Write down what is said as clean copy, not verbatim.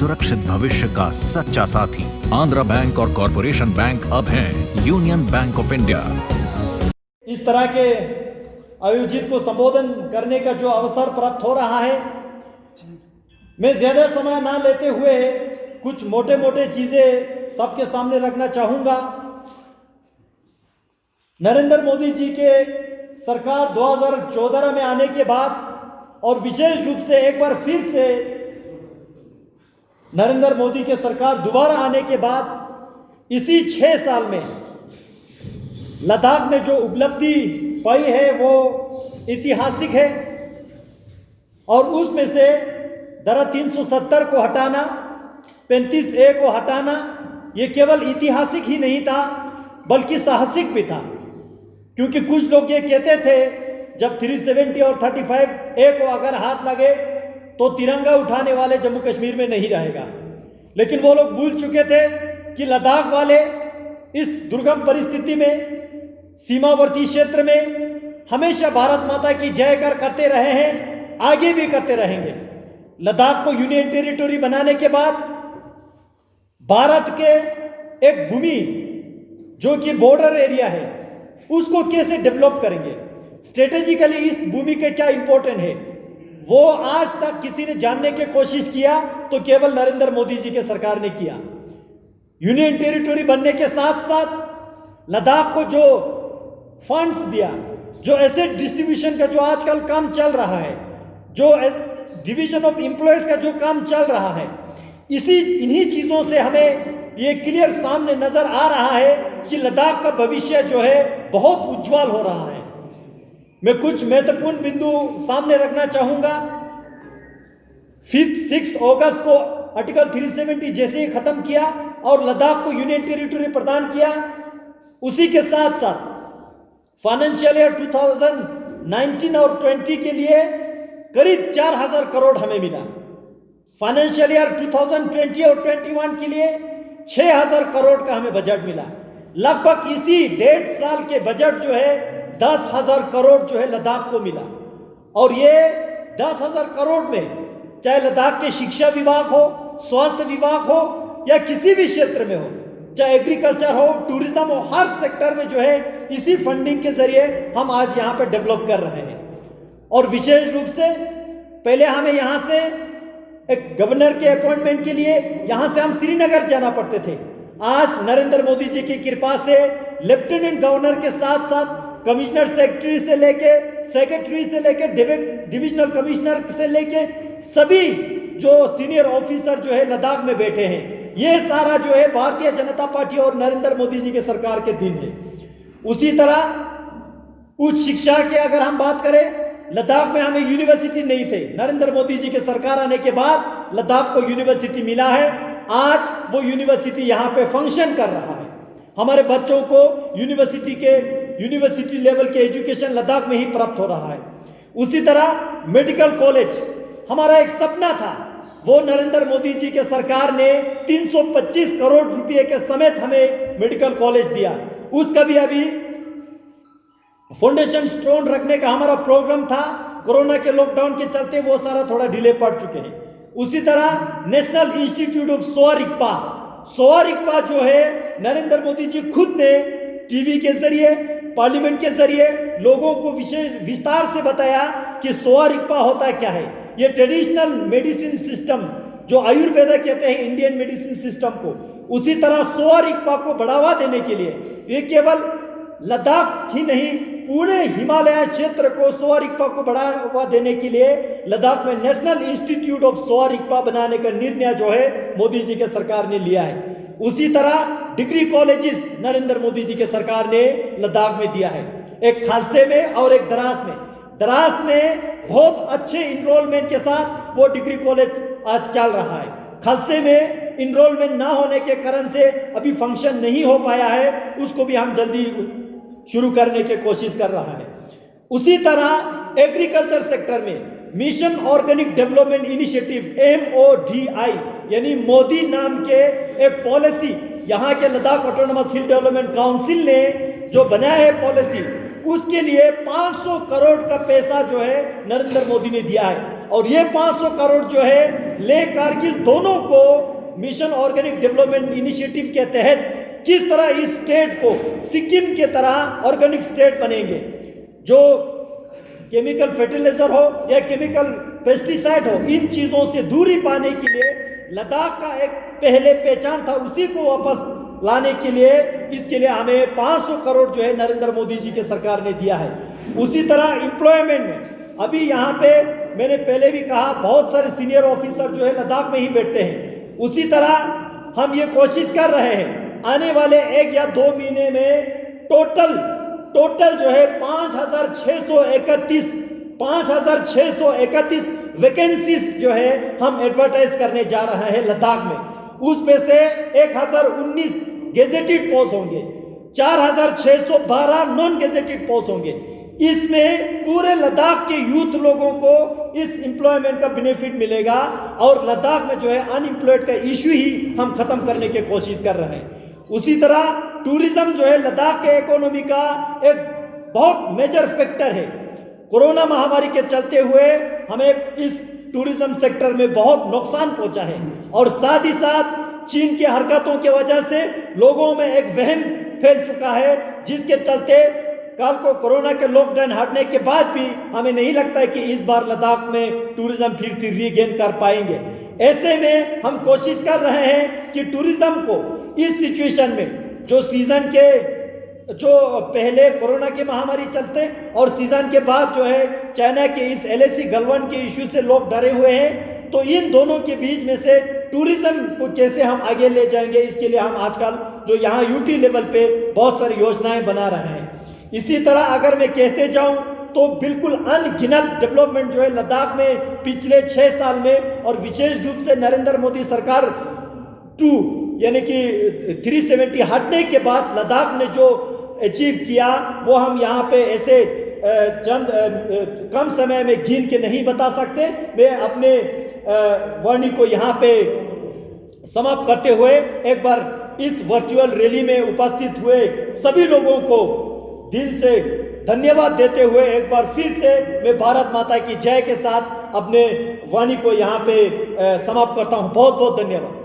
सुरक्षित भविष्य का सच्चा साथी। आंध्रा बैंक और कॉरपोरेशन बैंक अब हैं यूनियन बैंक ऑफ इंडिया। इस तरह के आयोजित को संबोधन करने का जो अवसर प्राप्त हो रहा है, मैं ज्यादा समय ना लेते हुए कुछ मोटे मोटे चीजें सबके सामने रखना चाहूंगा। नरेंद्र मोदी जी के सरकार 2014 में आने के बाद और विशेष रूप से एक बार फिर से नरेंद्र मोदी के सरकार दोबारा आने के बाद इसी 6 साल में लद्दाख में जो उपलब्धि पाई है वो ऐतिहासिक है। और उसमें से धारा 370 को हटाना, 35A को हटाना, ये केवल ऐतिहासिक ही नहीं था बल्कि साहसिक भी था। क्योंकि कुछ लोग ये कहते थे जब 370 और 35A को अगर हाथ लगे तो तिरंगा उठाने वाले जम्मू कश्मीर में नहीं रहेगा। लेकिन वो लोग भूल चुके थे कि लद्दाख वाले इस दुर्गम परिस्थिति में, सीमावर्ती क्षेत्र में हमेशा भारत माता की जयकार करते रहे हैं, आगे भी करते रहेंगे। लद्दाख को यूनियन टेरिटरी बनाने के बाद भारत के एक भूमि जो कि बॉर्डर एरिया है उसको कैसे डेवलप करेंगे, स्ट्रेटेजिकली इस भूमि के क्या इंपॉर्टेंट है, वो आज तक किसी ने जानने की कोशिश किया तो केवल नरेंद्र मोदी जी के सरकार ने किया। यूनियन टेरिटरी बनने के साथ साथ लद्दाख को जो फंड्स दिया, जो एसेट डिस्ट्रीब्यूशन का जो आजकल काम चल रहा है, जो डिवीजन ऑफ एम्प्लॉयज का जो काम चल रहा है, इन्हीं चीजों से हमें ये क्लियर सामने नजर आ रहा है कि लद्दाख का भविष्य जो है बहुत उज्जवल हो रहा है। मैं कुछ महत्वपूर्ण बिंदु सामने रखना चाहूंगा। 6 अगस्त को आर्टिकल 370 जैसे ही खत्म किया और लद्दाख को यूनियन टेरिटरी प्रदान किया, उसी के साथ साथ फाइनेंशियल ईयर 2019 और 20 के लिए करीब 4000 करोड़ हमें मिला। फाइनेंशियल ईयर 2020 और 21 के लिए 6000 करोड़ का हमें बजट मिला। लगभग इसी 1.5 साल के बजट जो है 10,000 करोड़ जो है लद्दाख को मिला। और ये 10,000 करोड़ में चाहे लद्दाख के शिक्षा विभाग हो, स्वास्थ्य विभाग हो या किसी भी क्षेत्र में हो, चाहे एग्रीकल्चर हो, टूरिज्म हो, हर सेक्टर में जो है इसी फंडिंग के जरिए हम आज यहाँ पे डेवलप कर रहे हैं। और विशेष रूप से पहले हमें यहाँ से एक गवर्नर के अपॉइंटमेंट के लिए यहाँ से हम श्रीनगर जाना पड़ते थे। आज नरेंद्र मोदी जी की कृपा से लेफ्टिनेंट गवर्नर के साथ साथ कमिश्नर सेक्रेटरी से लेके डिविजनल कमिश्नर से लेके सभी जो सीनियर ऑफिसर जो है लद्दाख में बैठे हैं, ये सारा जो है भारतीय जनता पार्टी और नरेंद्र मोदी जी के सरकार के दिन है। उसी तरह उच्च शिक्षा के अगर हम बात करें, लद्दाख में हमें यूनिवर्सिटी नहीं थे, नरेंद्र मोदी जी के सरकार आने के बाद लद्दाख को यूनिवर्सिटी मिला है। आज वो यूनिवर्सिटी यहाँ पे फंक्शन कर रहा है। हमारे बच्चों को यूनिवर्सिटी लेवल के एजुकेशन लद्दाख में ही प्राप्त हो रहा है। उसी तरह मेडिकल कॉलेज हमारा एक सपना था, वो नरेंद्र मोदी जी के सरकार ने 325 करोड़ रुपए के समेत हमें मेडिकल कॉलेज दिया। उसका भी अभी फाउंडेशन स्टोन रखने का हमारा प्रोग्राम था, कोरोना के लॉकडाउन के चलते वो सारा थोड़ा डिले पड़ चुके हैं। उसी तरह नेशनल इंस्टीट्यूट ऑफ सोआ रिगपा जो है नरेंद्र मोदी जी खुद ने टीवी के जरिए, पार्लियामेंट के जरिए लोगों को विस्तार से बताया कि सोआ रिगपा होता क्या है। ये ट्रेडिशनल मेडिसिन सिस्टम जो आयुर्वेदा कहते हैं इंडियन मेडिसिन सिस्टम को, उसी तरह सोआ रिगपा को बढ़ावा देने के लिए ये केवल लद्दाख ही नहीं पूरे हिमालय क्षेत्र को सोआ रिगपा को बढ़ावा देने के लिए लद्दाख में नेशनल इंस्टीट्यूट ऑफ सोआ रिगपा बनाने का निर्णय जो है मोदी जी के सरकार ने लिया है। उसी तरह डिग्री कॉलेजेस नरेंद्र मोदी जी के सरकार ने लद्दाख में दिया है, एक खालसे में और एक द्रास में। द्रास में बहुत अच्छे इनरोलमेंट के साथ वो डिग्री कॉलेज आज चल रहा है। खालसे में इनरोलमेंट ना होने के कारण से अभी फंक्शन नहीं हो पाया है, उसको भी हम जल्दी शुरू करने की कोशिश कर रहा है। उसी तरह एग्रीकल्चर सेक्टर में mission organic development initiative MODI यानी मोदी नाम के एक पॉलिसी यहाँ के लद्दाख ऑटोनोमस हिल डेवलपमेंट काउंसिल ने जो बनाया है पॉलिसी, उसके लिए 500 करोड़ का पैसा जो है नरेंद्र मोदी ने दिया है। और ये 500 करोड़ जो है लेह कारगिल दोनों को मिशन ऑर्गेनिक डेवलपमेंट इनिशिएटिव के तहत किस तरह इस स्टेट को सिक्किम के तरह ऑर्गेनिक स्टेट बनेंगे, जो केमिकल फर्टिलाइजर हो या केमिकल पेस्टिसाइड हो, इन चीज़ों से दूरी पाने के लिए लद्दाख का एक पहले पहचान था, उसी को वापस लाने के लिए इसके लिए हमें 500 करोड़ जो है नरेंद्र मोदी जी के सरकार ने दिया है। उसी तरह एम्प्लॉयमेंट में अभी यहाँ पे मैंने पहले भी कहा बहुत सारे सीनियर ऑफिसर जो है लद्दाख में ही बैठते हैं। उसी तरह हम ये कोशिश कर रहे हैं आने वाले 1 या 2 महीने में टोटल जो है 5,631 वैकेंसीज जो है हम एडवर्टाइज करने जा रहे हैं लद्दाख में। उसमें से 1,019 गेजेटेड पोस्ट होंगे, 4,612 नॉन गेजेटेड पोस्ट होंगे। इसमें पूरे लद्दाख के यूथ लोगों को इस एम्प्लॉयमेंट का बेनिफिट मिलेगा और लद्दाख में जो है अनएम्प्लॉयड का इश्यू ही हम खत्म करने की कोशिश कर रहे हैं। उसी तरह टूरिज्म जो है लद्दाख के इकोनॉमी का एक बहुत मेजर फैक्टर है। कोरोना महामारी के चलते हुए हमें इस टूरिज्म सेक्टर में बहुत नुकसान पहुंचा है और साथ ही साथ चीन की हरकतों की वजह से लोगों में एक वहम फैल चुका है, जिसके चलते कल को कोरोना के लॉकडाउन हटने के बाद भी हमें नहीं लगता है कि इस बार लद्दाख में टूरिज्म फिर से रीगेन कर पाएंगे। ऐसे में हम कोशिश कर रहे हैं कि टूरिज्म को इस सिचुएशन में जो सीजन के जो पहले कोरोना की महामारी चलते और सीजन के बाद जो है चाइना के इस LAC गलवान के इश्यू से लोग डरे हुए हैं, तो इन दोनों के बीच में से टूरिज्म को कैसे हम आगे ले जाएंगे, इसके लिए हम आजकल जो यहाँ UT लेवल पे बहुत सारी योजनाएं बना रहे हैं। इसी तरह अगर मैं कहते जाऊं तो बिल्कुल अनगिनत डेवलपमेंट जो है लद्दाख में पिछले 6 साल में और विशेष रूप से नरेंद्र मोदी सरकार 2 यानी कि 370 हटने के बाद लद्दाख ने जो अचीव किया वो हम यहाँ पे ऐसे चंद कम समय में गिन के नहीं बता सकते। मैं अपने वाणी को यहाँ पे समाप्त करते हुए एक बार इस वर्चुअल रैली में उपस्थित हुए सभी लोगों को दिल से धन्यवाद देते हुए एक बार फिर से मैं भारत माता की जय के साथ अपने वाणी को यहाँ पे समाप्त करता हूँ। बहुत बहुत धन्यवाद।